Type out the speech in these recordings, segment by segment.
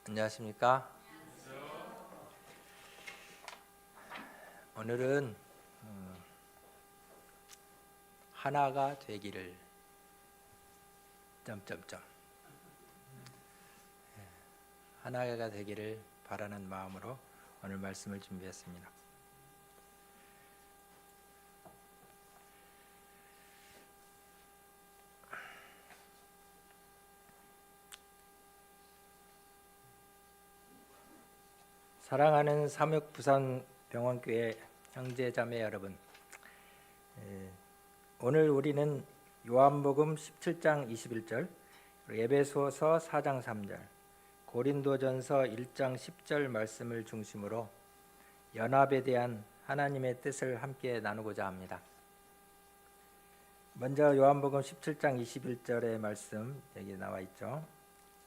안녕하십니까? 오늘은 하나가 되기를 점점점 하나가 되기를 바라는 마음으로 오늘 말씀을 준비했습니다. 사랑하는 삼육부산병원교회 형제자매 여러분, 오늘 우리는 요한복음 17장 21절, 에베소서 4장 3절, 고린도전서 1장 10절 말씀을 중심으로 연합에 대한 하나님의 뜻을 함께 나누고자 합니다. 먼저 요한복음 17장 21절의 말씀 여기 나와 있죠.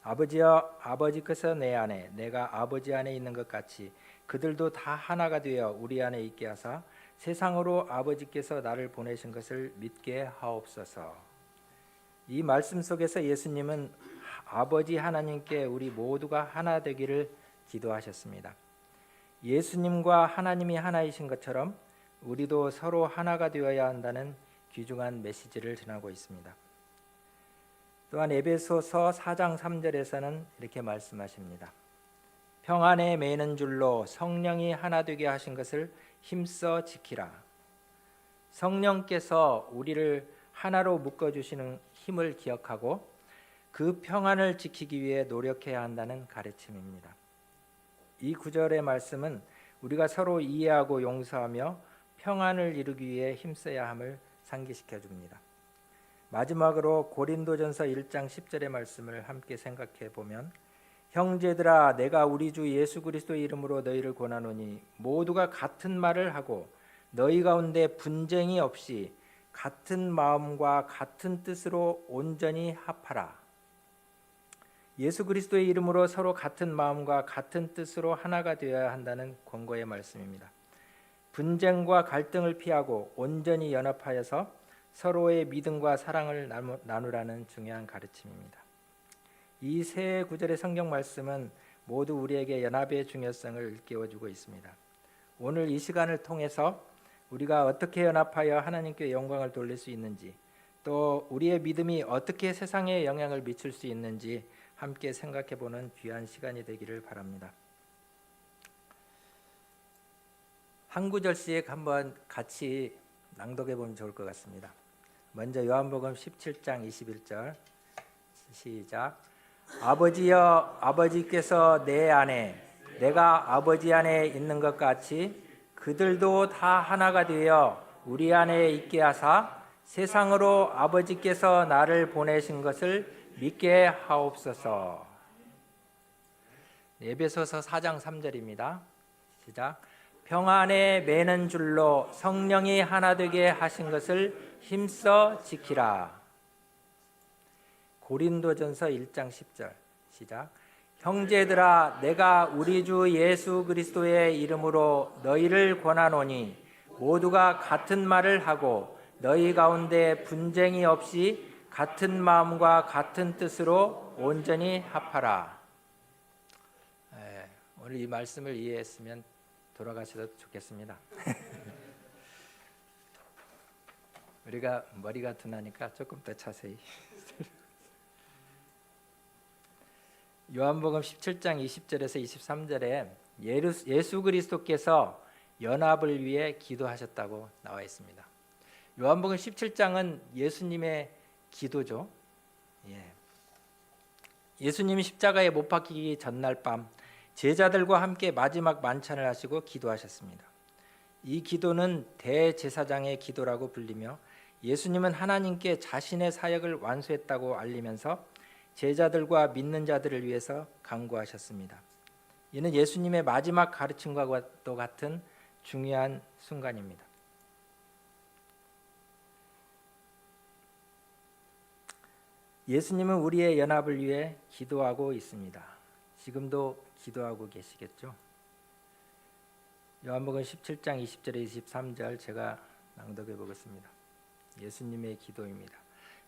아버지여, 아버지께서 내 안에, 내가 아버지 안에 있는 것 같이 그들도 다 하나가 되어 우리 안에 있게 하사 세상으로 아버지께서 나를 보내신 것을 믿게 하옵소서. 이 말씀 속에서 예수님은 아버지 하나님께 우리 모두가 하나 되기를 기도하셨습니다. 예수님과 하나님이 하나이신 것처럼 우리도 서로 하나가 되어야 한다는 귀중한 메시지를 전하고 있습니다. 또한 에베소서 4장 3절에서는 이렇게 말씀하십니다. 평안에 매는 줄로 성령이 하나 되게 하신 것을 힘써 지키라. 성령께서 우리를 하나로 묶어주시는 힘을 기억하고 그 평안을 지키기 위해 노력해야 한다는 가르침입니다. 이 구절의 말씀은 우리가 서로 이해하고 용서하며 평안을 이루기 위해 힘써야 함을 상기시켜 줍니다. 마지막으로 고린도전서 1장 10절의 말씀을 함께 생각해 보면, 형제들아, 내가 우리 주 예수 그리스도의 이름으로 너희를 권하노니 모두가 같은 말을 하고 너희 가운데 분쟁이 없이 같은 마음과 같은 뜻으로 온전히 합하라. 예수 그리스도의 이름으로 서로 같은 마음과 같은 뜻으로 하나가 되어야 한다는 권고의 말씀입니다. 분쟁과 갈등을 피하고 온전히 연합하여서 서로의 믿음과 사랑을 나누라는 중요한 가르침입니다. 이 세 구절의 성경 말씀은 모두 우리에게 연합의 중요성을 일깨워주고 있습니다. 오늘 이 시간을 통해서 우리가 어떻게 연합하여 하나님께 영광을 돌릴 수 있는지, 또 우리의 믿음이 어떻게 세상에 영향을 미칠 수 있는지 함께 생각해보는 귀한 시간이 되기를 바랍니다. 한 구절씩 한번 같이 낭독해보면 좋을 것 같습니다. 먼저 요한복음 17장 21절 시작. 아버지여, 아버지께서 내 안에, 내가 아버지 안에 있는 것 같이 그들도 다 하나가 되어 우리 안에 있게 하사 세상으로 아버지께서 나를 보내신 것을 믿게 하옵소서. 에베소서 4장 3절입니다. 시작. 평안에 매는 줄로 성령이 하나 되게 하신 것을 힘써 지키라. 고린도전서 1장 10절 시작. 형제들아, 내가 우리 주 예수 그리스도의 이름으로 너희를 권하노니 모두가 같은 말을 하고 너희 가운데 분쟁이 없이 같은 마음과 같은 뜻으로 온전히 합하라. 오늘 이 말씀을 이해했으면 돌아가셔도 좋겠습니다. 우리가 머리가 둔하니까 조금 더 자세히. 요한복음 17장 20절에서 23절에 예수 그리스도께서 연합을 위해 기도하셨다고 나와 있습니다. 요한복음 17장은 예수님의 기도죠. 예수님이 십자가에 못 박히기 전날 밤 제자들과 함께 마지막 만찬을 하시고 기도하셨습니다. 이 기도는 대제사장의 기도라고 불리며 예수님은 하나님께 자신의 사역을 완수했다고 알리면서 제자들과 믿는 자들을 위해서 간구하셨습니다. 이는 예수님의 마지막 가르침과도 같은 중요한 순간입니다. 예수님은 우리의 연합을 위해 기도하고 있습니다. 지금도 기도하고 계시겠죠? 요한복음 17장 20절에 23절 제가 낭독해 보겠습니다. 예수님의 기도입니다.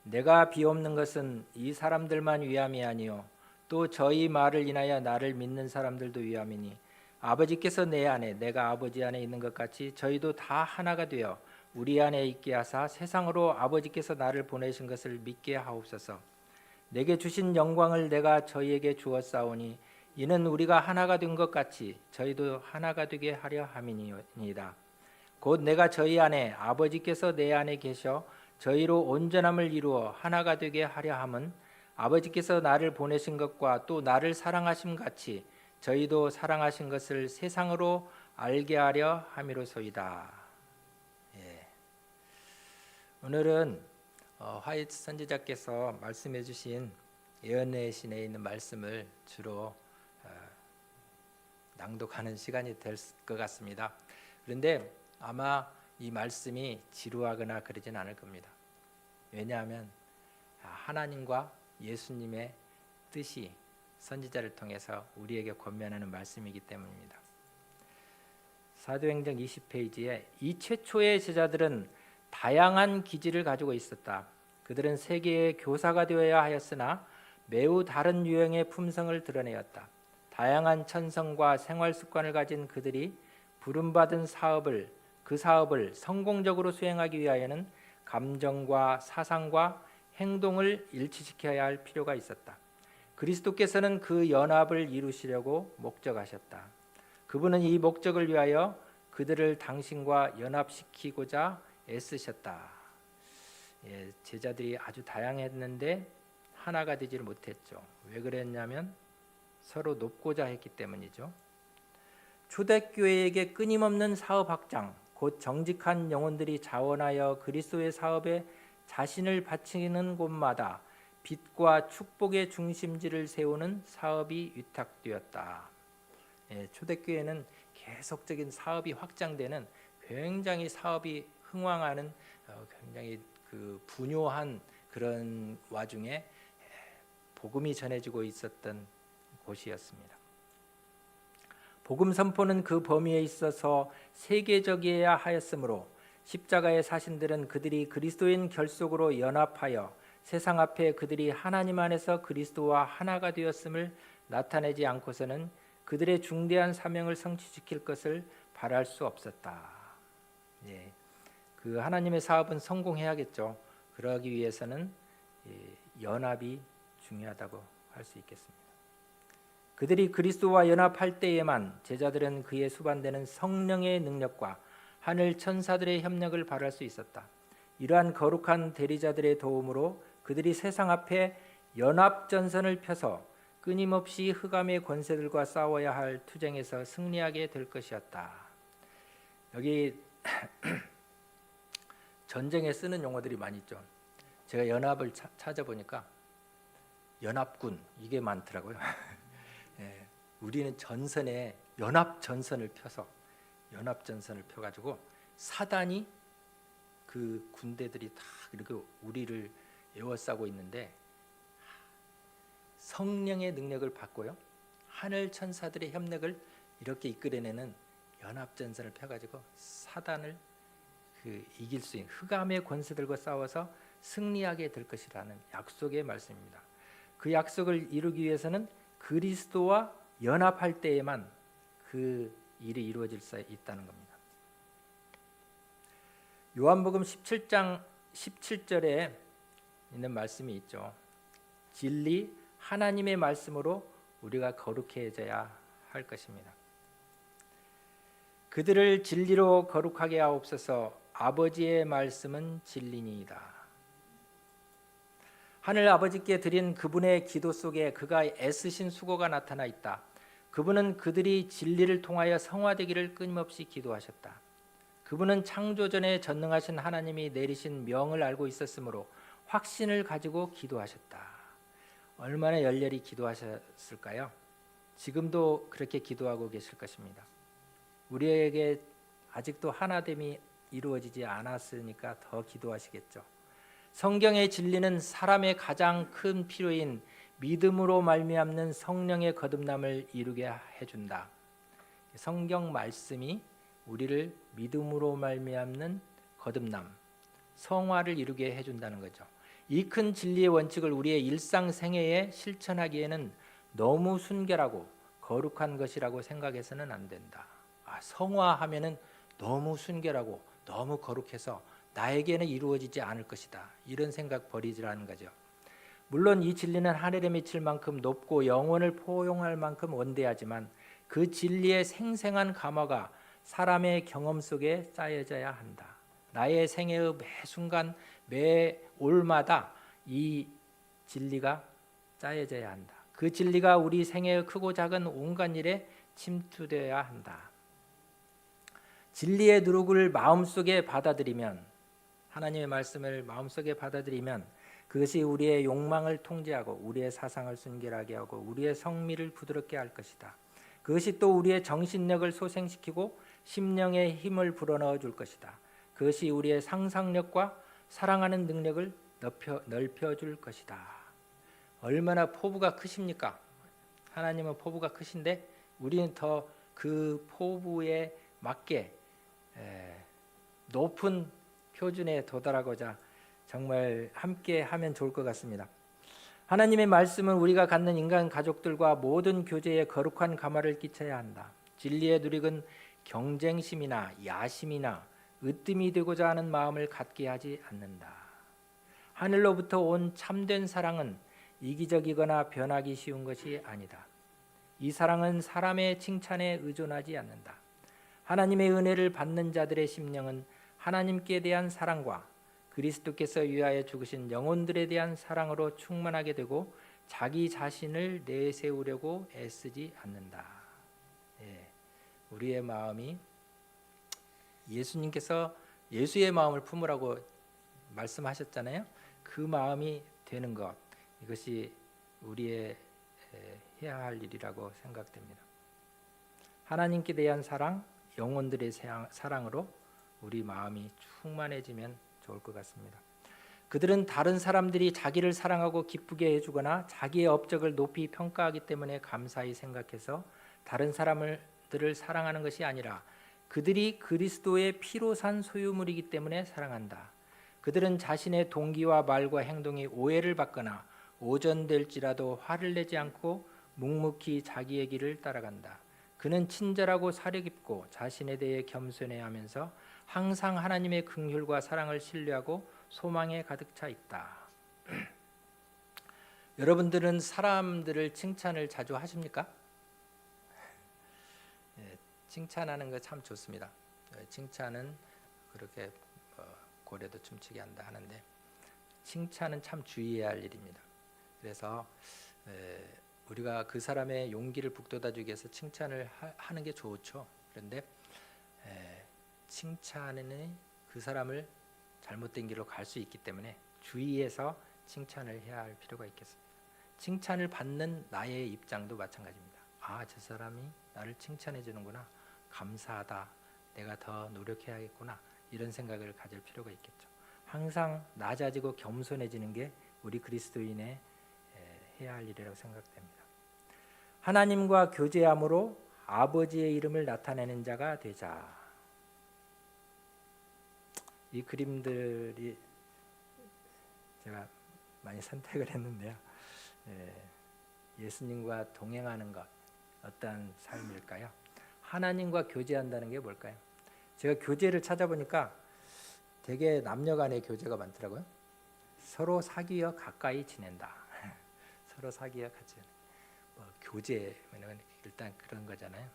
내가 비옵는 것은 이 사람들만 위함이 아니요 또 저희 말을 인하여 나를 믿는 사람들도 위함이니 아버지께서 내 안에 내가 아버지 안에 있는 것 같이 저희도 다 하나가 되어 우리 안에 있게 하사 세상으로 아버지께서 나를 보내신 것을 믿게 하옵소서. 내게 주신 영광을 내가 저희에게 주었사오니 이는 우리가 하나가 된 것 같이 저희도 하나가 되게 하려 함이니이다. 곧 내가 저희 안에 아버지께서 내 안에 계셔 저희로 온전함을 이루어 하나가 되게 하려 함은 아버지께서 나를 보내신 것과 또 나를 사랑하심 같이 저희도 사랑하신 것을 세상으로 알게 하려 함이로소이다. 예. 오늘은 화이트 선지자께서 말씀해 주신 예언의 신에 있는 말씀을 주로 낭독하는 시간이 될 것 같습니다. 그런데 아마 이 말씀이 지루하거나 그러진 않을 겁니다. 왜냐하면 하나님과 예수님의 뜻이 선지자를 통해서 우리에게 권면하는 말씀이기 때문입니다. 사도행전 20페이지에 이 최초의 제자들은 다양한 기질을 가지고 있었다. 그들은 세계의 교사가 되어야 하였으나 매우 다른 유형의 품성을 드러내었다. 다양한 천성과 생활 습관을 가진 그들이 부름받은 그 사업을 성공적으로 수행하기 위하여는 감정과 사상과 행동을 일치시켜야 할 필요가 있었다. 그리스도께서는 그 연합을 이루시려고 목적하셨다. 그분은 이 목적을 위하여 그들을 당신과 연합시키고자 애쓰셨다. 제자들이 아주 다양했는데 하나가 되지를 못했죠. 왜 그랬냐면 서로 돕고자 했기 때문이죠. 초대교회에게 끊임없는 사업 확장, 곧 정직한 영혼들이 자원하여 그리스도의 사업에 자신을 바치는 곳마다 빛과 축복의 중심지를 세우는 사업이 위탁되었다. 초대교회는 계속적인 사업이 확장되는 굉장히 사업이 흥왕하는 굉장히 분요한 그런 와중에 복음이 전해지고 있었던 곳이었습니다. 복음 선포는 그 범위에 있어서 세계적이어야 하였으므로 십자가의 사신들은 그들이 그리스도인 결속으로 연합하여 세상 앞에 그들이 하나님 안에서 그리스도와 하나가 되었음을 나타내지 않고서는 그들의 중대한 사명을 성취시킬 것을 바랄 수 없었다. 그 하나님의 사업은 성공해야겠죠. 그러기 위해서는 연합이 중요하다고 할 수 있겠습니다. 그들이 그리스도와 연합할 때에만 제자들은 그의 수반되는 성령의 능력과 하늘 천사들의 협력을 바랄 수 있었다. 이러한 거룩한 대리자들의 도움으로 그들이 세상 앞에 연합전선을 펴서 끊임없이 흑암의 권세들과 싸워야 할 투쟁에서 승리하게 될 것이었다. 여기 전쟁에 쓰는 용어들이 많이 있죠. 제가 연합을 찾아보니까 연합군 이게 많더라고요. 우리는 전선에 연합전선을 펴서 연합전선을 펴가지고 사단이 그 군대들이 다 이렇게 우리를 에워싸고 있는데 성령의 능력을 받고요, 하늘 천사들의 협력을 이렇게 이끌어내는 연합전선을 펴가지고 사단을 이길 수 있는 흑암의 권세들과 싸워서 승리하게 될 것이라는 약속의 말씀입니다. 그 약속을 이루기 위해서는 그리스도와 연합할 때에만 그 일이 이루어질 수 있다는 겁니다. 요한복음 17장 17절에 있는 말씀이 있죠. 진리 하나님의 말씀으로 우리가 거룩해져야 할 것입니다. 그들을 진리로 거룩하게 하옵소서. 아버지의 말씀은 진리니이다. 하늘 아버지께 드린 그분의 기도 속에 그가 애쓰신 수고가 나타나 있다. 그분은 그들이 진리를 통하여 성화되기를 끊임없이 기도하셨다. 그분은 창조전에 전능하신 하나님이 내리신 명을 알고 있었으므로 확신을 가지고 기도하셨다. 얼마나 열렬히 기도하셨을까요? 지금도 그렇게 기도하고 계실 것입니다. 우리에게 아직도 하나됨이 이루어지지 않았으니까 더 기도하시겠죠. 성경의 진리는 사람의 가장 큰 필요인 믿음으로 말미암는 성령의 거듭남을 이루게 해준다. 성경 말씀이 우리를 믿음으로 말미암는 거듭남, 성화를 이루게 해준다는 거죠. 이 큰 진리의 원칙을 우리의 일상생애에 실천하기에는 너무 순결하고 거룩한 것이라고 생각해서는 안 된다. 성화하면은 너무 순결하고 너무 거룩해서 나에게는 이루어지지 않을 것이다. 이런 생각 버리지라는 거죠. 물론 이 진리는 하늘에 미칠 만큼 높고 영원을 포용할 만큼 원대하지만 그 진리의 생생한 감화가 사람의 경험 속에 쌓여져야 한다. 나의 생애의 매 순간 매 올마다 이 진리가 쌓여져야 한다. 그 진리가 우리 생애의 크고 작은 온갖 일에 침투되어야 한다. 진리의 누룩을 마음속에 받아들이면, 하나님의 말씀을 마음속에 받아들이면 그것이 우리의 욕망을 통제하고 우리의 사상을 순결하게 하고 우리의 성미를 부드럽게 할 것이다. 그것이 또 우리의 정신력을 소생시키고 심령의 힘을 불어넣어 줄 것이다. 그것이 우리의 상상력과 사랑하는 능력을 넓혀줄 것이다. 얼마나 포부가 크십니까? 하나님은 포부가 크신데 우리는 더 그 포부에 맞게 높은 표준에 도달하고자 정말 함께 하면 좋을 것 같습니다. 하나님의 말씀은 우리가 갖는 인간 가족들과 모든 교제에 거룩한 감화를 끼쳐야 한다. 진리의 누룩은 경쟁심이나 야심이나 으뜸이 되고자 하는 마음을 갖게 하지 않는다. 하늘로부터 온 참된 사랑은 이기적이거나 변하기 쉬운 것이 아니다. 이 사랑은 사람의 칭찬에 의존하지 않는다. 하나님의 은혜를 받는 자들의 심령은 하나님께 대한 사랑과 그리스도께서 위하여 죽으신 영혼들에 대한 사랑으로 충만하게 되고 자기 자신을 내세우려고 애쓰지 않는다. 우리의 마음이 예수님께서 예수의 마음을 품으라고 말씀하셨잖아요. 그 마음이 되는 것, 이것이 우리의 해야 할 일이라고 생각됩니다. 하나님께 대한 사랑, 영혼들의 사랑으로 우리 마음이 충만해지면 좋을 것 같습니다. 그들은 다른 사람들이 자기를 사랑하고 기쁘게 해주거나 자기의 업적을 높이 평가하기 때문에 감사히 생각해서 다른 사람들을 사랑하는 것이 아니라 그들이 그리스도의 피로 산 소유물이기 때문에 사랑한다. 그들은 자신의 동기와 말과 행동이 오해를 받거나 오전될지라도 화를 내지 않고 묵묵히 자기의 길을 따라간다. 그는 친절하고 사려 깊고 자신에 대해 겸손해하면서 항상 하나님의 긍휼과 사랑을 신뢰하고 소망에 가득 차 있다. 여러분들은 사람들을 칭찬을 자주 하십니까? 칭찬하는 거 참 좋습니다. 칭찬은 그렇게 고래도 춤추게 한다 하는데 칭찬은 참 주의해야 할 일입니다. 그래서 우리가 그 사람의 용기를 북돋아주기 위해서 칭찬을 하는 게 좋죠. 그런데 칭찬은 그 사람을 잘못된 길로 갈 수 있기 때문에 주의해서 칭찬을 해야 할 필요가 있겠습니다. 칭찬을 받는 나의 입장도 마찬가지입니다. 저 사람이 나를 칭찬해 주는구나. 감사하다. 내가 더 노력해야겠구나. 이런 생각을 가질 필요가 있겠죠. 항상 낮아지고 겸손해지는 게 우리 그리스도인의 해야 할 일이라고 생각됩니다. 하나님과 교제함으로 아버지의 이름을 나타내는 자가 되자. 이 그림들이 제가 많이 선택을 했는데요. 예수님과 동행하는 것, 어떤 삶일까요? 하나님과 교제한다는 게 뭘까요? 제가 교제를 찾아보니까 되게 남녀 간의 교제가 많더라고요. 서로 사귀어 가까이 지낸다. 서로 사귀어 같이 교제는 일단 그런 거잖아요.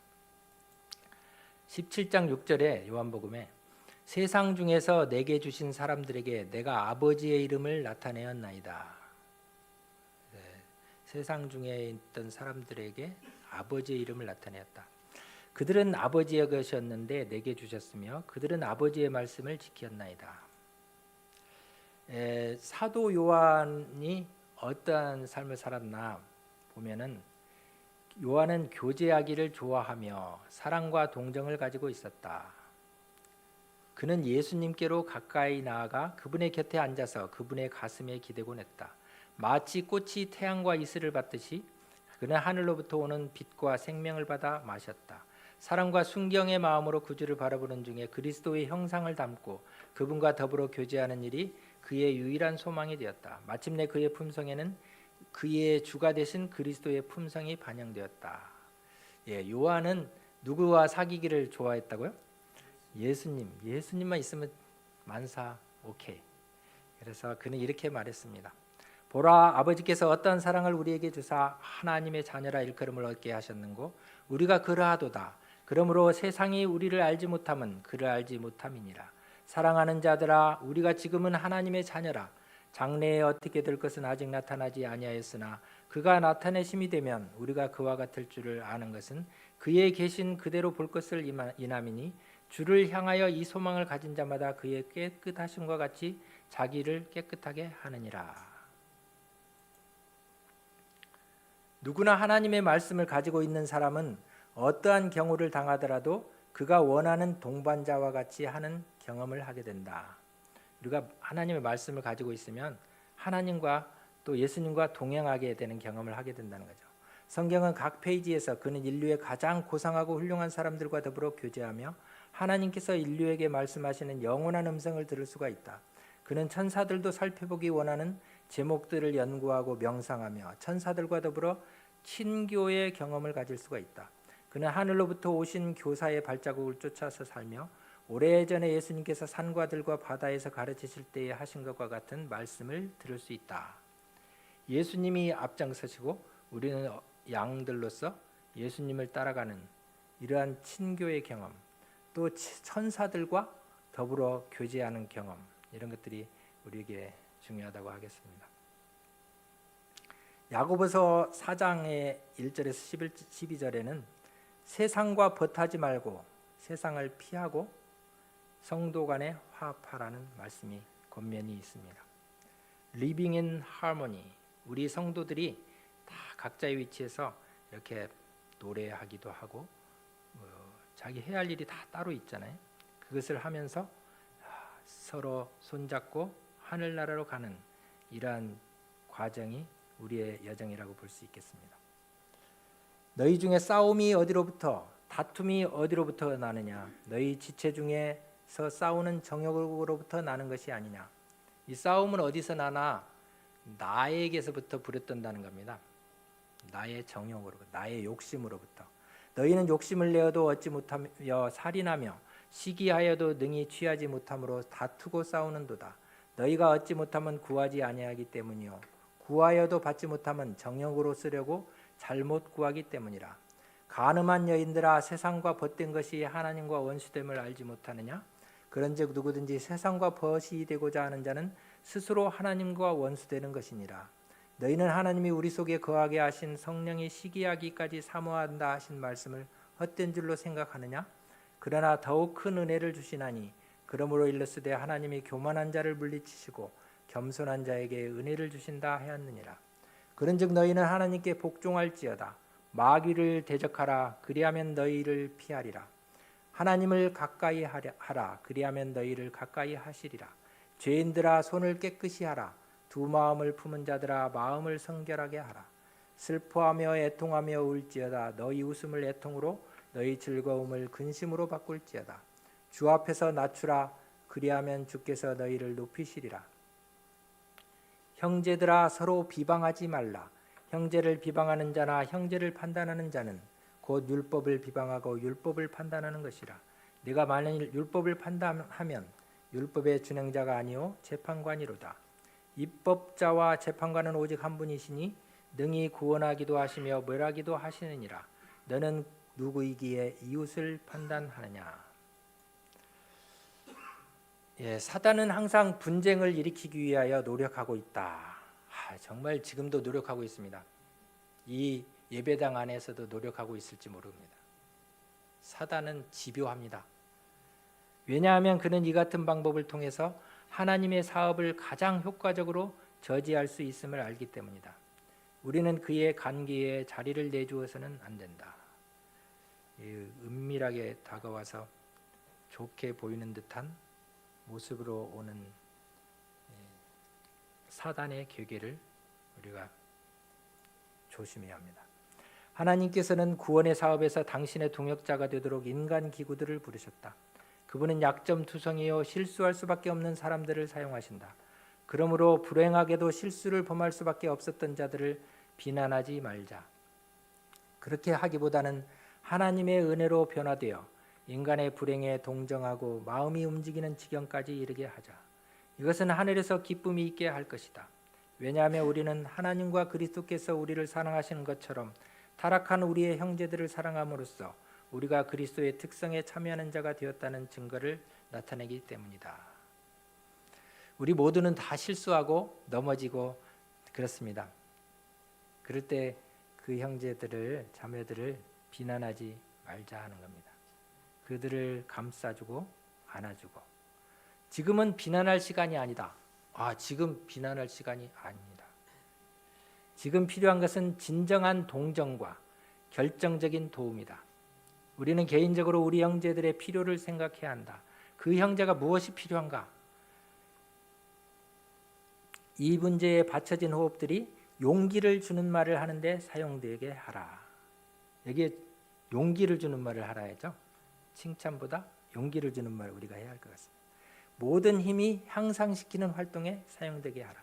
17장 6절에 요한복음에 세상 중에서 내게 주신 사람들에게 내가 아버지의 이름을 나타내었나이다. 세상 중에 있던 사람들에게 아버지의 이름을 나타내었다. 그들은 아버지의 것이었는데 내게 주셨으며 그들은 아버지의 말씀을 지켰나이다. 사도 요한이 어떠한 삶을 살았나 보면은 요한은 교제하기를 좋아하며 사랑과 동정을 가지고 있었다. 그는 예수님께로 가까이 나아가 그분의 곁에 앉아서 그분의 가슴에 기대곤 했다. 마치 꽃이 태양과 이슬을 받듯이 그는 하늘로부터 오는 빛과 생명을 받아 마셨다. 사랑과 순경의 마음으로 구주를 바라보는 중에 그리스도의 형상을 담고 그분과 더불어 교제하는 일이 그의 유일한 소망이 되었다. 마침내 그의 품성에는 그의 주가 되신 그리스도의 품성이 반영되었다. 요한은 누구와 사귀기를 좋아했다고요? 예수님만 있으면 만사 오케이. 그래서 그는 이렇게 말했습니다. 보라, 아버지께서 어떤 사랑을 우리에게 주사 하나님의 자녀라 일컬음을 얻게 하셨는고 우리가 그러하도다. 그러므로 세상이 우리를 알지 못함은 그를 알지 못함이니라. 사랑하는 자들아, 우리가 지금은 하나님의 자녀라. 장래에 어떻게 될 것은 아직 나타나지 아니하였으나 그가 나타내심이 되면 우리가 그와 같을 줄을 아는 것은 그의 계신 그대로 볼 것을 인함이니 주를 향하여 이 소망을 가진 자마다 그의 깨끗하심과 같이 자기를 깨끗하게 하느니라. 누구나 하나님의 말씀을 가지고 있는 사람은 어떠한 경우를 당하더라도 그가 원하는 동반자와 같이 하는 경험을 하게 된다. 우리가 하나님의 말씀을 가지고 있으면 하나님과 또 예수님과 동행하게 되는 경험을 하게 된다는 거죠. 성경은 각 페이지에서 그는 인류의 가장 고상하고 훌륭한 사람들과 더불어 교제하며 하나님께서 인류에게 말씀하시는 영원한 음성을 들을 수가 있다. 그는 천사들도 살펴보기 원하는 제목들을 연구하고 명상하며 천사들과 더불어 친교의 경험을 가질 수가 있다. 그는 하늘로부터 오신 교사의 발자국을 쫓아서 살며 오래전에 예수님께서 산과 들과 바다에서 가르치실 때에 하신 것과 같은 말씀을 들을 수 있다. 예수님이 앞장서시고 우리는 양들로서 예수님을 따라가는 이러한 친교의 경험, 또 천사들과 더불어 교제하는 경험, 이런 것들이 우리에게 중요하다고 하겠습니다. 야고보서 4장의 1절에서 12절에는 세상과 벗하지 말고 세상을 피하고 성도 간에 화합하라는 말씀이 권면이 있습니다. Living in harmony, 우리 성도들이 다 각자의 위치에서 이렇게 노래하기도 하고 자기 해야 할 일이 다 따로 있잖아요. 그것을 하면서 서로 손잡고 하늘나라로 가는 이러한 과정이 우리의 여정이라고 볼 수 있겠습니다. 너희 중에 싸움이 어디로부터 다툼이 어디로부터 나느냐? 너희 지체 중에서 싸우는 정욕으로부터 나는 것이 아니냐? 이 싸움은 어디서 나나? 나에게서부터 부렸던다는 겁니다. 나의 정욕으로, 나의 욕심으로부터. 너희는 욕심을 내어도 얻지 못하며 살인하며 시기하여도 능히 취하지 못함으로 다투고 싸우는도다. 너희가 얻지 못하면 구하지 아니하기 때문이요 구하여도 받지 못하면 정욕으로 쓰려고 잘못 구하기 때문이라. 간음한 여인들아, 세상과 벗된 것이 하나님과 원수됨을 알지 못하느냐? 그런즉 누구든지 세상과 벗이 되고자 하는 자는 스스로 하나님과 원수되는 것이니라. 너희는 하나님이 우리 속에 거하게 하신 성령이 시기하기까지 사모한다 하신 말씀을 헛된 줄로 생각하느냐? 그러나 더욱 큰 은혜를 주시나니 그러므로 일렀으되 하나님이 교만한 자를 물리치시고 겸손한 자에게 은혜를 주신다 하였느니라. 그런즉 너희는 하나님께 복종할지어다. 마귀를 대적하라. 그리하면 너희를 피하리라. 하나님을 가까이 하라. 그리하면 너희를 가까이 하시리라. 죄인들아, 손을 깨끗이 하라. 두 마음을 품은 자들아, 마음을 성결하게 하라. 슬퍼하며 애통하며 울지어다. 너희 웃음을 애통으로 너희 즐거움을 근심으로 바꿀지어다. 주 앞에서 낮추라. 그리하면 주께서 너희를 높이시리라. 형제들아, 서로 비방하지 말라. 형제를 비방하는 자나 형제를 판단하는 자는 곧 율법을 비방하고 율법을 판단하는 것이라. 네가 만일 율법을 판단하면 율법의 준행자가 아니요 재판관이로다. 입법자와 재판관은 오직 한 분이시니 능히 구원하기도 하시며 멸하기도 하시느니라. 너는 누구이기에 이웃을 판단하느냐? 사단은 항상 분쟁을 일으키기 위하여 노력하고 있다. 정말 지금도 노력하고 있습니다. 이 예배당 안에서도 노력하고 있을지 모릅니다. 사단은 집요합니다. 왜냐하면 그는 이 같은 방법을 통해서 하나님의 사업을 가장 효과적으로 저지할 수 있음을 알기 때문이다. 우리는 그의 관계에 자리를 내주어서는 안 된다. 은밀하게 다가와서 좋게 보이는 듯한 모습으로 오는 사단의 괴계를 우리가 조심해야 합니다. 하나님께서는 구원의 사업에서 당신의 동역자가 되도록 인간 기구들을 부르셨다. 그분은 약점투성이요 실수할 수밖에 없는 사람들을 사용하신다. 그러므로 불행하게도 실수를 범할 수밖에 없었던 자들을 비난하지 말자. 그렇게 하기보다는 하나님의 은혜로 변화되어 인간의 불행에 동정하고 마음이 움직이는 지경까지 이르게 하자. 이것은 하늘에서 기쁨이 있게 할 것이다. 왜냐하면 우리는 하나님과 그리스도께서 우리를 사랑하시는 것처럼 타락한 우리의 형제들을 사랑함으로써 우리가 그리스도의 특성에 참여하는 자가 되었다는 증거를 나타내기 때문이다. 우리 모두는 다 실수하고 넘어지고 그렇습니다. 그럴 때 그 형제들을, 자매들을 비난하지 말자 하는 겁니다. 그들을 감싸주고 안아주고. 지금은 비난할 시간이 아니다. 지금 비난할 시간이 아닙니다. 지금 필요한 것은 진정한 동정과 결정적인 도움이다. 우리는 개인적으로 우리 형제들의 필요를 생각해야 한다. 그 형제가 무엇이 필요한가? 이 문제에 받쳐진 호흡들이 용기를 주는 말을 하는데 사용되게 하라. 여기에 용기를 주는 말을 하라 했죠. 칭찬보다 용기를 주는 말을 우리가 해야 할 것 같습니다. 모든 힘이 향상시키는 활동에 사용되게 하라.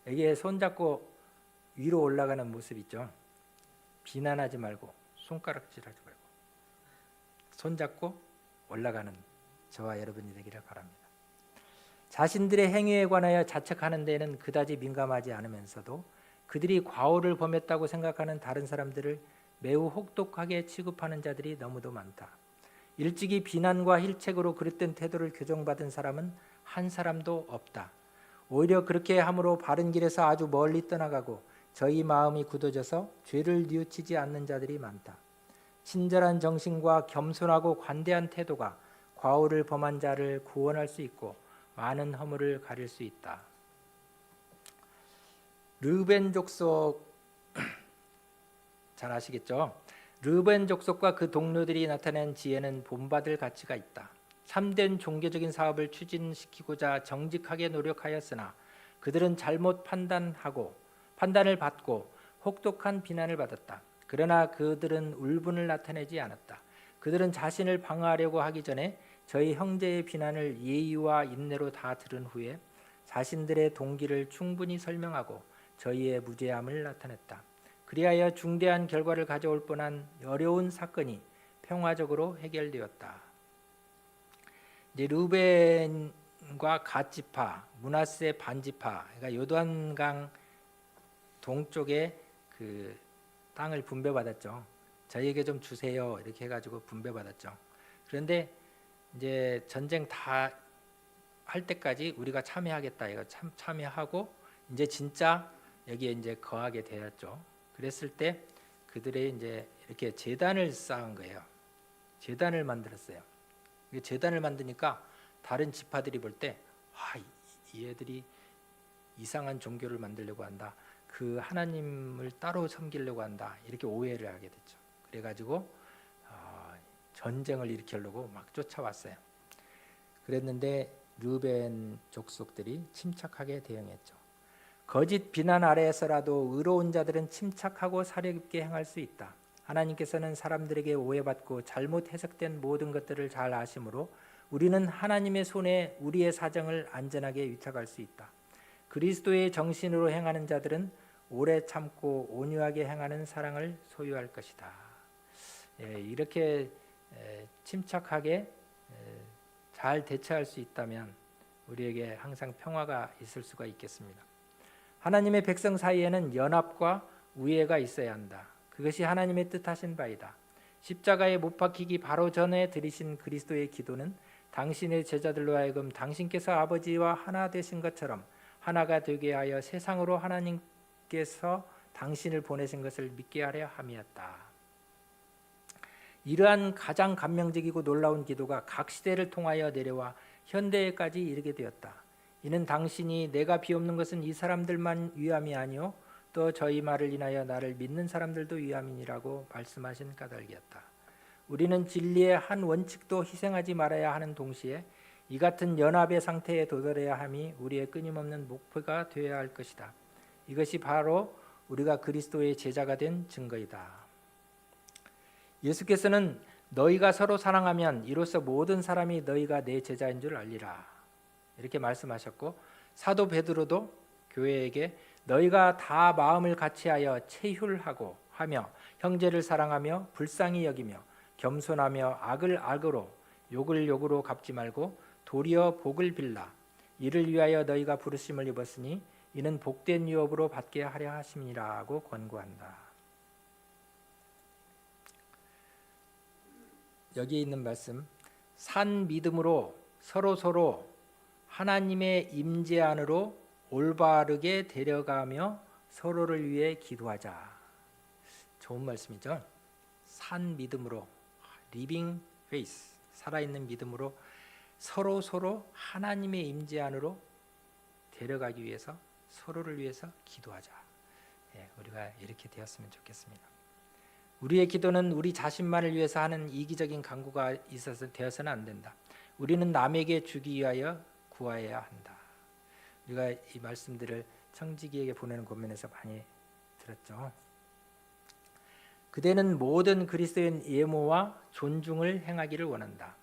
여기에 손잡고 위로 올라가는 모습 있죠. 비난하지 말고 손가락질하지 말고 손잡고 올라가는 저와 여러분이 되기를 바랍니다. 자신들의 행위에 관하여 자책하는 데에는 그다지 민감하지 않으면서도 그들이 과오를 범했다고 생각하는 다른 사람들을 매우 혹독하게 취급하는 자들이 너무도 많다. 일찍이 비난과 힐책으로 그릇된 태도를 교정받은 사람은 한 사람도 없다. 오히려 그렇게 함으로 바른 길에서 아주 멀리 떠나가고 저희 마음이 굳어져서 죄를 뉘우치지 않는 자들이 많다. 친절한 정신과 겸손하고 관대한 태도가 과오를 범한 자를 구원할 수 있고 많은 허물을 가릴 수 있다. 르벤 족속 잘 아시겠죠? 르벤 족속과 그 동료들이 나타낸 지혜는 본받을 가치가 있다. 참된 종교적인 사업을 추진시키고자 정직하게 노력하였으나 그들은 잘못 판단을 받고 혹독한 비난을 받았다. 그러나 그들은 울분을 나타내지 않았다. 그들은 자신을 방어하려고 하기 전에 저희 형제의 비난을 예의와 인내로 다 들은 후에 자신들의 동기를 충분히 설명하고 저희의 무죄함을 나타냈다. 그리하여 중대한 결과를 가져올 뻔한 어려운 사건이 평화적으로 해결되었다. 이제 르벤과 갓 지파, 므낫세 반 지파, 그러니까 요단강 동쪽에 그 땅을 분배받았죠. 저희에게 좀 주세요 이렇게 해가지고 분배받았죠. 그런데 이제 전쟁 다 할 때까지 우리가 참여하겠다 이거 참여하고 이제 진짜 여기에 이제 거하게 되었죠. 그랬을 때 그들의 이제 이렇게 제단을 쌓은 거예요. 제단을 만들었어요. 제단을 만드니까 다른 지파들이 볼 때 이 애들이 이상한 종교를 만들려고 한다. 그 하나님을 따로 섬기려고 한다. 이렇게 오해를 하게 됐죠. 그래가지고 전쟁을 일으키려고 막 쫓아왔어요. 그랬는데 르벤 족속들이 침착하게 대응했죠. 거짓 비난 아래에서라도 의로운 자들은 침착하고 사려 깊게 행할 수 있다. 하나님께서는 사람들에게 오해받고 잘못 해석된 모든 것들을 잘 아심으로 우리는 하나님의 손에 우리의 사정을 안전하게 위탁할 수 있다. 그리스도의 정신으로 행하는 자들은 오래 참고 온유하게 행하는 사랑을 소유할 것이다. 이렇게 침착하게 잘 대처할 수 있다면 우리에게 항상 평화가 있을 수가 있겠습니다. 하나님의 백성 사이에는 연합과 우애가 있어야 한다. 그것이 하나님의 뜻하신 바이다. 십자가에 못 박히기 바로 전에 드리신 그리스도의 기도는 당신의 제자들로 하여금 당신께서 아버지와 하나 되신 것처럼 하나가 되게 하여 세상으로 하나님께서 당신을 보내신 것을 믿게 하려 함이었다. 이러한 가장 감명적이고 놀라운 기도가 각 시대를 통하여 내려와 현대에까지 이르게 되었다. 이는 당신이 내가 비옵는 것은 이 사람들만 위함이 아니요 또 저희 말을 인하여 나를 믿는 사람들도 위함이니라고 말씀하신 까닭이었다. 우리는 진리의 한 원칙도 희생하지 말아야 하는 동시에 이 같은 연합의 상태에 도달해야 함이 우리의 끊임없는 목표가 되어야 할 것이다. 이것이 바로 우리가 그리스도의 제자가 된 증거이다. 예수께서는 너희가 서로 사랑하면 이로써 모든 사람이 너희가 내 제자인 줄 알리라 이렇게 말씀하셨고 사도 베드로도 교회에게 너희가 다 마음을 같이하여 체휼하고 하며 형제를 사랑하며 불쌍히 여기며 겸손하며 악을 악으로 욕을 욕으로 갚지 말고 도리어 복을 빌라. 이를 위하여 너희가 부르심을 입었으니 이는 복된 유업으로 받게 하려 하심이라고 권고한다. 여기에 있는 말씀, 산 믿음으로 서로 하나님의 임재 안으로 올바르게 데려가며 서로를 위해 기도하자. 좋은 말씀이죠. 산 믿음으로, 리빙 페이스, 살아있는 믿음으로 서로 하나님의 임재 안으로 데려가기 위해서 서로를 위해서 기도하자. 우리가 이렇게 되었으면 좋겠습니다. 우리의 기도는 우리 자신만을 위해서 하는 이기적인 간구가 되어서는 안 된다. 우리는 남에게 주기 위하여 구하여야 한다. 우리가 이 말씀들을 청지기에게 보내는 권면에서 많이 들었죠. 그대는 모든 그리스도인 예모와 존중을 행하기를 원한다.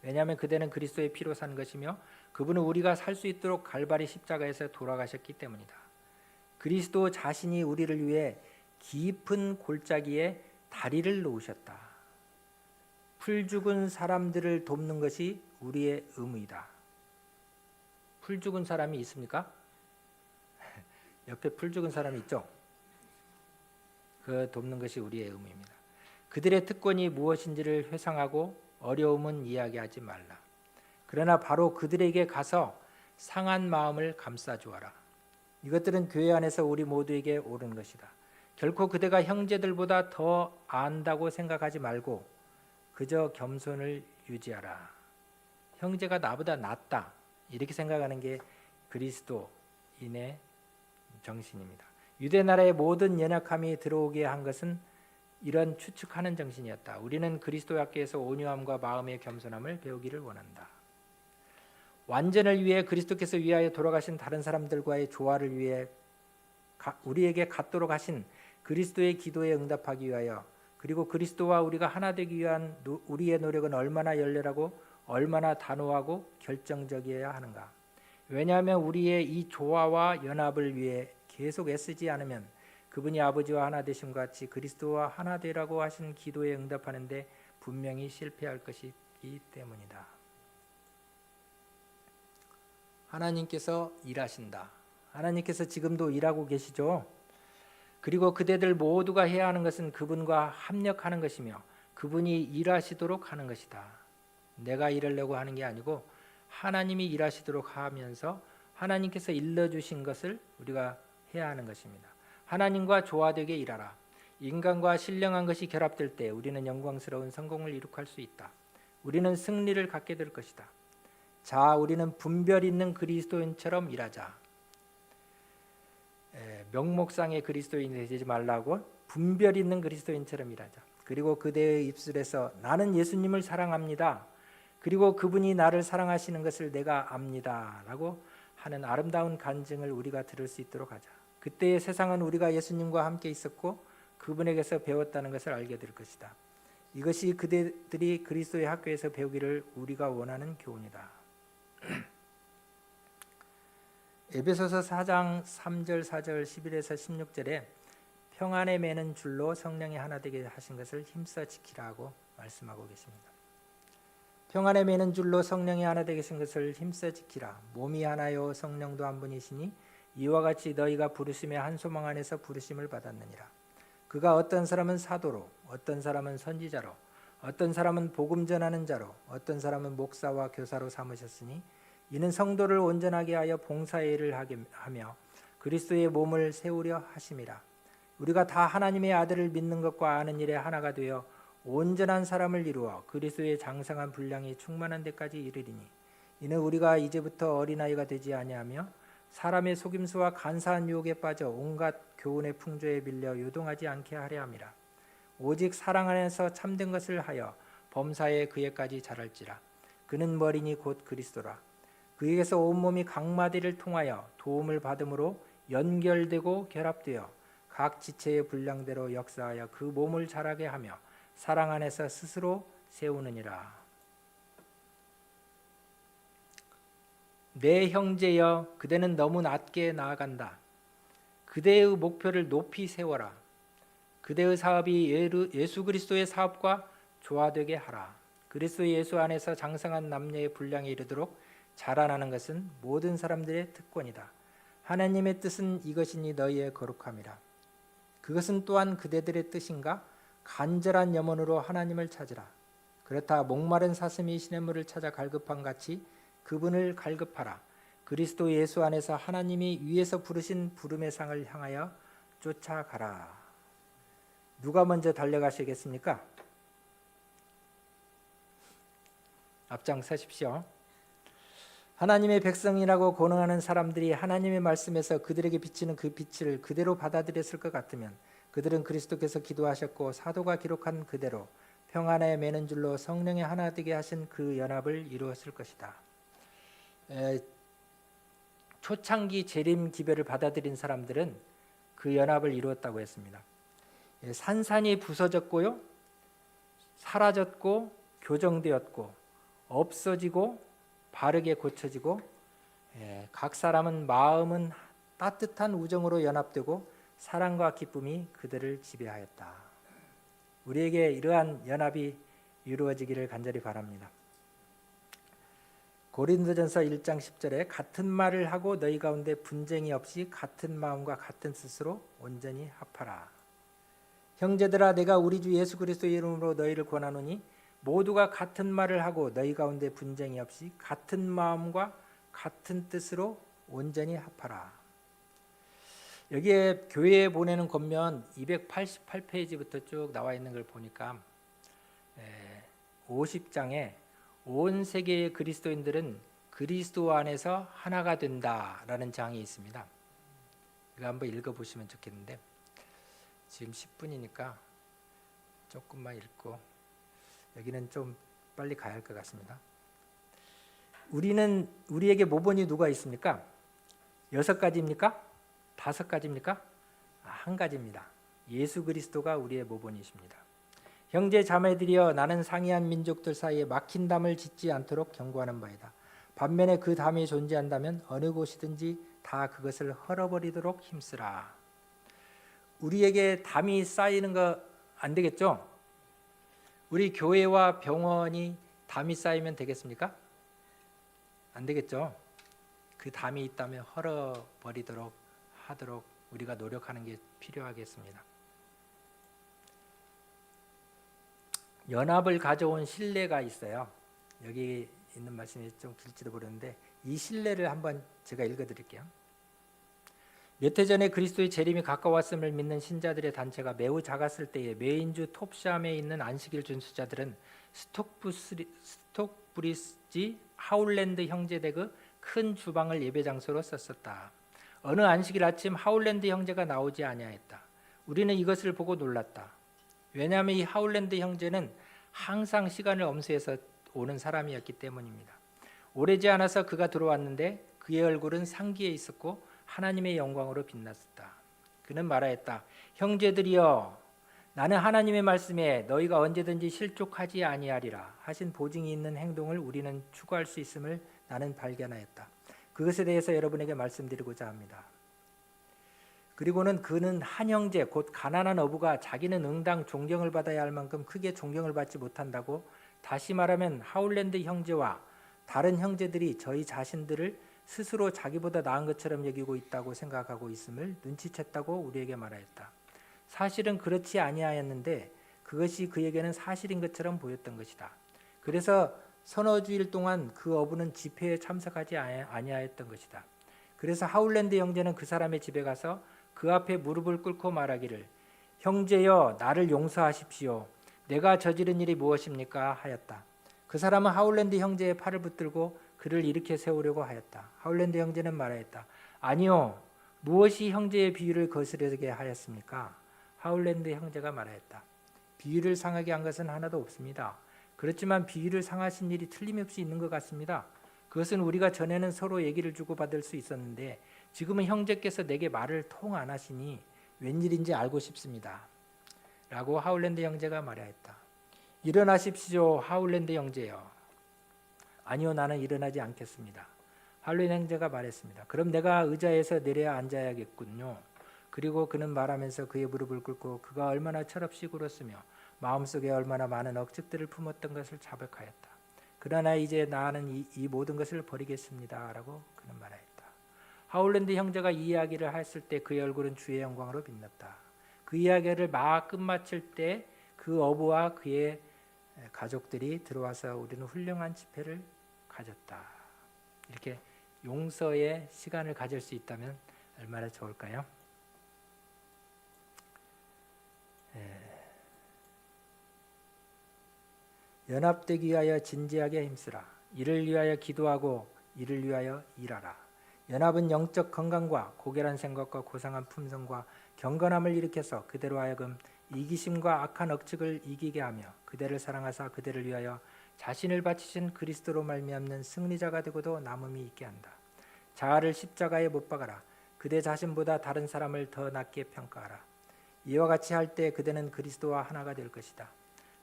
왜냐하면 그대는 그리스도의 피로 산 것이며 그분은 우리가 살 수 있도록 갈바리 십자가에서 돌아가셨기 때문이다. 그리스도 자신이 우리를 위해 깊은 골짜기에 다리를 놓으셨다. 풀 죽은 사람들을 돕는 것이 우리의 의무이다. 풀 죽은 사람이 있습니까? 옆에 풀 죽은 사람이 있죠? 그 돕는 것이 우리의 의무입니다. 그들의 특권이 무엇인지를 회상하고 어려움은 이야기하지 말라. 그러나 바로 그들에게 가서 상한 마음을 감싸주어라. 이것들은 교회 안에서 우리 모두에게 옳은 것이다. 결코 그대가 형제들보다 더 안다고 생각하지 말고 그저 겸손을 유지하라. 형제가 나보다 낫다 이렇게 생각하는 게 그리스도인의 정신입니다. 유대 나라의 모든 연약함이 들어오게 한 것은 이런 추측하는 정신이었다. 우리는 그리스도 학교에서 온유함과 마음의 겸손함을 배우기를 원한다. 완전을 위해 그리스도께서 위하여 돌아가신 다른 사람들과의 조화를 위해 우리에게 갖도록 하신 그리스도의 기도에 응답하기 위하여, 그리고 그리스도와 우리가 하나 되기 위한 우리의 노력은 얼마나 열렬하고 얼마나 단호하고 결정적이어야 하는가. 왜냐하면 우리의 이 조화와 연합을 위해 계속 애쓰지 않으면 그분이 아버지와 하나 되심과 같이 그리스도와 하나 되라고 하신 기도에 응답하는데 분명히 실패할 것이기 때문이다. 하나님께서 일하신다. 하나님께서 지금도 일하고 계시죠. 그리고 그대들 모두가 해야 하는 것은 그분과 합력하는 것이며 그분이 일하시도록 하는 것이다. 내가 일하려고 하는 게 아니고 하나님이 일하시도록 하면서 하나님께서 일러주신 것을 우리가 해야 하는 것입니다. 하나님과 조화되게 일하라. 인간과 신령한 것이 결합될 때 우리는 영광스러운 성공을 이룩할 수 있다. 우리는 승리를 갖게 될 것이다. 자, 우리는 분별 있는 그리스도인처럼 일하자. 명목상의 그리스도인이 되지 말라고 분별 있는 그리스도인처럼 일하자. 그리고 그대의 입술에서 나는 예수님을 사랑합니다. 그리고 그분이 나를 사랑하시는 것을 내가 압니다. 라고 하는 아름다운 간증을 우리가 들을 수 있도록 하자. 그때의 세상은 우리가 예수님과 함께 있었고 그분에게서 배웠다는 것을 알게 될 것이다. 이것이 그대들이 그리스도의 학교에서 배우기를 우리가 원하는 교훈이다. 에베소서 4장 3절 4절 11에서 16절에 평안에 매는 줄로 성령이 하나 되게 하신 것을 힘써 지키라고 말씀하고 계십니다. 평안에 매는 줄로 성령이 하나 되게 하신 것을 힘써 지키라. 몸이 하나요 성령도 한 분이시니 이와 같이 너희가 부르심의 한 소망 안에서 부르심을 받았느니라. 그가 어떤 사람은 사도로, 어떤 사람은 선지자로, 어떤 사람은 복음 전하는 자로, 어떤 사람은 목사와 교사로 삼으셨으니 이는 성도를 온전하게 하여 봉사의 일을 하게 하며 그리스도의 몸을 세우려 하심이라. 우리가 다 하나님의 아들을 믿는 것과 아는 일에 하나가 되어 온전한 사람을 이루어 그리스도의 장성한 분량이 충만한 데까지 이르리니 이는 우리가 이제부터 어린아이가 되지 아니하며 사람의 속임수와 간사한 유혹에 빠져 온갖 교훈의 풍조에 밀려 요동하지 않게 하려 함이라. 오직 사랑 안에서 참된 것을 하여 범사에 그에까지 자랄지라. 그는 머리니 곧 그리스도라. 그에게서 온몸이 각마디를 통하여 도움을 받음으로 연결되고 결합되어 각 지체의 분량대로 역사하여 그 몸을 자라게 하며 사랑 안에서 스스로 세우느니라. 내 형제여, 그대는 너무 낮게 나아간다. 그대의 목표를 높이 세워라. 그대의 사업이 예수 그리스도의 사업과 조화되게 하라. 그리스도 예수 안에서 장성한 남녀의 분량에 이르도록 자라나는 것은 모든 사람들의 특권이다. 하나님의 뜻은 이것이니 너희의 거룩함이라. 그것은 또한 그대들의 뜻인가? 간절한 염원으로 하나님을 찾으라. 그렇다 목마른 사슴이 시냇물을 찾아 갈급한 같이 그분을 갈급하라. 그리스도 예수 안에서 하나님이 위에서 부르신 부름의 상을 향하여 쫓아가라. 누가 먼저 달려가시겠습니까? 앞장서십시오. 하나님의 백성이라고 고능하는 사람들이 하나님의 말씀에서 그들에게 비치는 그 빛을 그대로 받아들였을 것 같으면 그들은 그리스도께서 기도하셨고 사도가 기록한 그대로 평안에 매는 줄로 성령의 하나 되게 하신 그 연합을 이루었을 것이다. 초창기 재림 기별을 받아들인 사람들은 그 연합을 이루었다고 했습니다. 산산이 부서졌고요, 사라졌고, 교정되었고, 없어지고, 바르게 고쳐지고, 각 사람은 마음은 따뜻한 우정으로 연합되고 사랑과 기쁨이 그들을 지배하였다. 우리에게 이러한 연합이 이루어지기를 간절히 바랍니다. 고린도전서 1장 10절에 같은 말을 하고 너희 가운데 분쟁이 없이 같은 마음과 같은 뜻으로 온전히 합하라. 형제들아, 내가 우리 주 예수 그리스도의 이름으로 너희를 권하노니 모두가 같은 말을 하고 너희 가운데 분쟁이 없이 같은 마음과 같은 뜻으로 온전히 합하라. 여기에 교회에 보내는 권면 288페이지부터 쭉 나와 있는 걸 보니까 50장에 온 세계의 그리스도인들은 그리스도 안에서 하나가 된다라는 장이 있습니다. 이거 한번 읽어보시면 좋겠는데 지금 10분이니까 조금만 읽고 여기는 좀 빨리 가야 할 것 같습니다. 우리에게 모본이 누가 있습니까? 6가지입니까? 5가지입니까? 한 가지입니다. 예수 그리스도가 우리의 모본이십니다. 형제 자매들이여, 나는 상이한 민족들 사이에 막힌 담을 짓지 않도록 경고하는 바이다. 반면에 그 담이 존재한다면 어느 곳이든지 다 그것을 헐어버리도록 힘쓰라. 우리에게 담이 쌓이는 거 안 되겠죠? 우리 교회와 병원이 담이 쌓이면 되겠습니까? 안 되겠죠? 그 담이 있다면 헐어버리도록 하도록 우리가 노력하는 게 필요하겠습니다. 연합을 가져온 신뢰가 있어요. 여기 있는 말씀이 좀 길지도 모르는데 이 신뢰를 한번 제가 읽어드릴게요. 몇 해 전에 그리스도의 재림이 가까웠음을 믿는 신자들의 단체가 매우 작았을 때에 메인주 톱샴에 있는 안식일 준수자들은 스톡브리지 하울랜드 형제댁의 큰 주방을 예배 장소로 썼었다. 어느 안식일 아침 하울랜드 형제가 나오지 아니하였다. 우리는 이것을 보고 놀랐다. 왜냐하면 이 하울랜드 형제는 항상 시간을 엄수해서 오는 사람이었기 때문입니다. 오래지 않아서 그가 들어왔는데 그의 얼굴은 상기에 있었고 하나님의 영광으로 빛났었다. 그는 말하였다. 형제들이여, 나는 하나님의 말씀에 너희가 언제든지 실족하지 아니하리라 하신 보증이 있는 행동을 우리는 추구할 수 있음을 나는 발견하였다. 그것에 대해서 여러분에게 말씀드리고자 합니다. 그리고는 그는 한 형제 곧 가난한 어부가 자기는 응당 존경을 받아야 할 만큼 크게 존경을 받지 못한다고, 다시 말하면 하울랜드 형제와 다른 형제들이 저희 자신들을 스스로 자기보다 나은 것처럼 여기고 있다고 생각하고 있음을 눈치챘다고 우리에게 말하였다. 사실은 그렇지 아니하였는데 그것이 그에게는 사실인 것처럼 보였던 것이다. 그래서 서너 주일 동안 그 어부는 집회에 참석하지 아니하였던 것이다. 그래서 하울랜드 형제는 그 사람의 집에 가서 그 앞에 무릎을 꿇고 말하기를, 형제여, 나를 용서하십시오. 내가 저지른 일이 무엇입니까? 하였다. 그 사람은 하울랜드 형제의 팔을 붙들고 그를 일으켜 세우려고 하였다. 하울랜드 형제는 말하였다. 아니요, 무엇이 형제의 비유를 거스르게 하였습니까? 하울랜드 형제가 말하였다. 비유를 상하게 한 것은 하나도 없습니다. 그렇지만 비유를 상하신 일이 틀림없이 있는 것 같습니다. 그것은 우리가 전에는 서로 얘기를 주고받을 수 있었는데 지금은 형제께서 내게 말을 통 안 하시니 웬일인지 알고 싶습니다. 라고 하울랜드 형제가 말하였다. 일어나십시오, 하울랜드 형제여. 아니요, 나는 일어나지 않겠습니다. 할로윈 형제가 말했습니다. 그럼 내가 의자에서 내려 앉아야겠군요. 그리고 그는 말하면서 그의 무릎을 꿇고 그가 얼마나 철없이 굴었으며 마음속에 얼마나 많은 억측들을 품었던 것을 자백하였다. 그러나 이제 나는 이 모든 것을 버리겠습니다 라고 그는 말하였다. 하울랜드 형제가 이 이야기를 했을 때 그의 얼굴은 주의 영광으로 빛났다. 그 이야기를 막 끝마칠 때 그 어부와 그의 가족들이 들어와서 우리는 훌륭한 집회를 가졌다. 이렇게 용서의 시간을 가질 수 있다면 얼마나 좋을까요? 연합되기 위하여 진지하게 힘쓰라. 이를 위하여 기도하고 이를 위하여 일하라. 연합은 영적 건강과 고결한 생각과 고상한 품성과 경건함을 일으켜서 그대로 하여금 이기심과 악한 억측을 이기게 하며 그대를 사랑하사 그대를 위하여 자신을 바치신 그리스도로 말미암는 승리자가 되고도 남음이 있게 한다. 자아를 십자가에 못 박아라. 그대 자신보다 다른 사람을 더 낮게 평가하라. 이와 같이 할 때 그대는 그리스도와 하나가 될 것이다.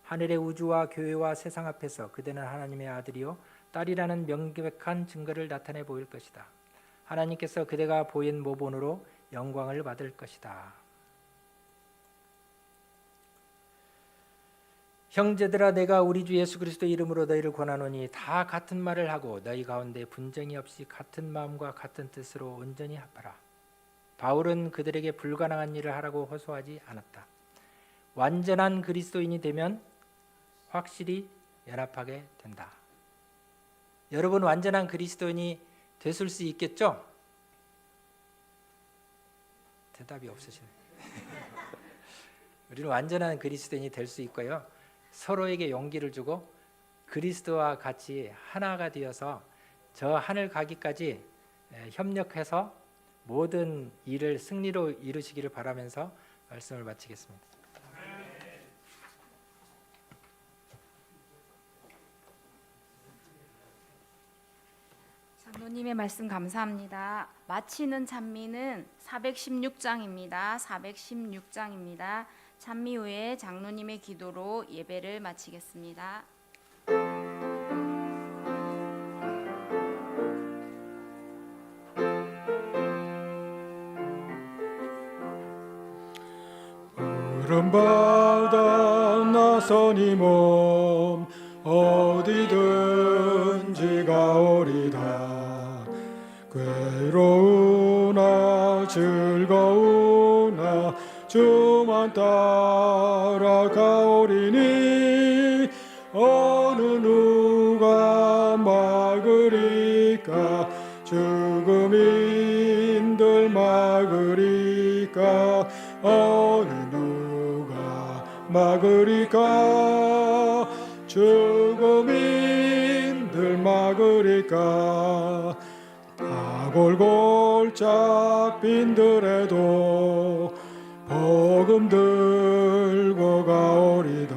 하늘의 우주와 교회와 세상 앞에서 그대는 하나님의 아들이요 딸이라는 명백한 증거를 나타내 보일 것이다. 하나님께서 그대가 보인 모본으로 영광을 받을 것이다. 형제들아, 내가 우리 주 예수 그리스도 이름으로 너희를 권하노니 다 같은 말을 하고 너희 가운데 분쟁이 없이 같은 마음과 같은 뜻으로 온전히 합하라. 바울은 그들에게 불가능한 일을 하라고 호소하지 않았다. 완전한 그리스도인이 되면 확실히 연합하게 된다. 여러분, 완전한 그리스도인이 되실 수 있겠죠? 대답이 없으시네요. 우리는 완전한 그리스도인이 될 수 있고요. 서로에게 용기를 주고 그리스도와 같이 하나가 되어서 저 하늘 가기까지 협력해서 모든 일을 승리로 이루시기를 바라면서 말씀을 마치겠습니다. 장로님의 말씀 감사합니다. 마치는 찬미는 416장입니다. 416장입니다. 찬미 후에 장로님의 기도로 예배를 마치겠습니다. 푸른 바다 나서니 몸 어디든지 가오리다. 괴로우나 즐거우나 주만 따라가오리니 어느 누가 막으리까. 죽음인들 막으리까. 어느 누가 막으리까. 죽음인들 막으리까. 다 골골짝 빈들에도 복음 들고 가오리다.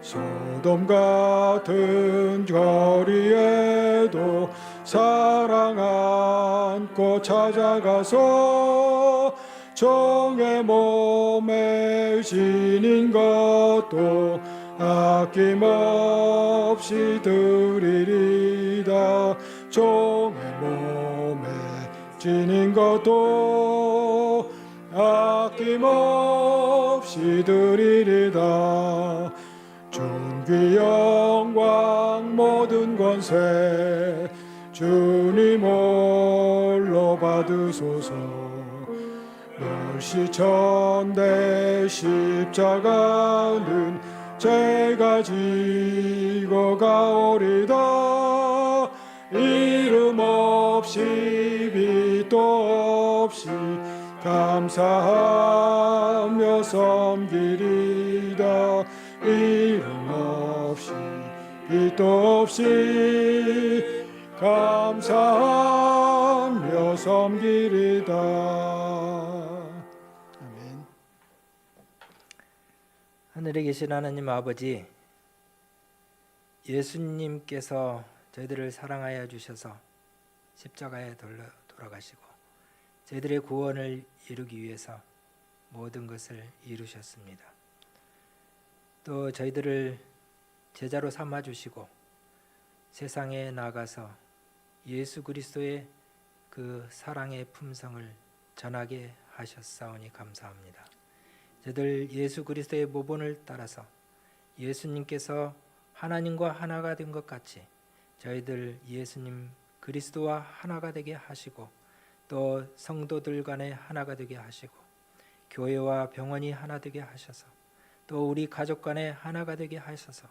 소돔 같은 거리에도 사랑 안고 찾아가서 종의 몸에 지닌 것도 아낌없이 드리리다. 종의 몸에 지닌 것도 아낌없이 드리리다. 존귀 영광 모든 권세 주님 홀로 받으소서. 멸시천대 십자가는 제가 지고 가오리다. 이름 없이 빛도 없이 감사하며 섬기리다. 이름 없이 빛도 없이 감사하며 섬기리다. 아멘. 하늘에 계신 하나님 아버지, 예수님께서 저희들을 사랑하여 주셔서 십자가에 돌아가시고 저희들의 구원을 이루기 위해서 모든 것을 이루셨습니다. 또 저희들을 제자로 삼아 주시고 세상에 나가서 예수 그리스도의 그 사랑의 품성을 전하게 하셨사오니 감사합니다. 저희들 예수 그리스도의 모본을 따라서 예수님께서 하나님과 하나가 된 것 같이 저희들 예수님 그리스도와 하나가 되게 하시고 또 성도들 간에 하나가 되게 하시고 교회와 병원이 하나 되게 하셔서 또 우리 가족 간에 하나가 되게 하셔서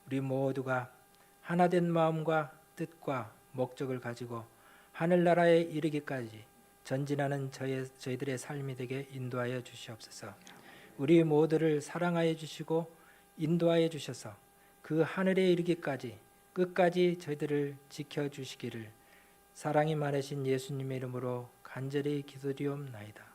우리 모두가 하나된 마음과 뜻과 목적을 가지고 하늘나라에 이르기까지 전진하는 저희들의 삶이 되게 인도하여 주시옵소서. 우리 모두를 사랑하여 주시고 인도하여 주셔서 그 하늘에 이르기까지 끝까지 저희들을 지켜주시기를 사랑이 많으신 예수님의 이름으로 간절히 기도드리옵나이다.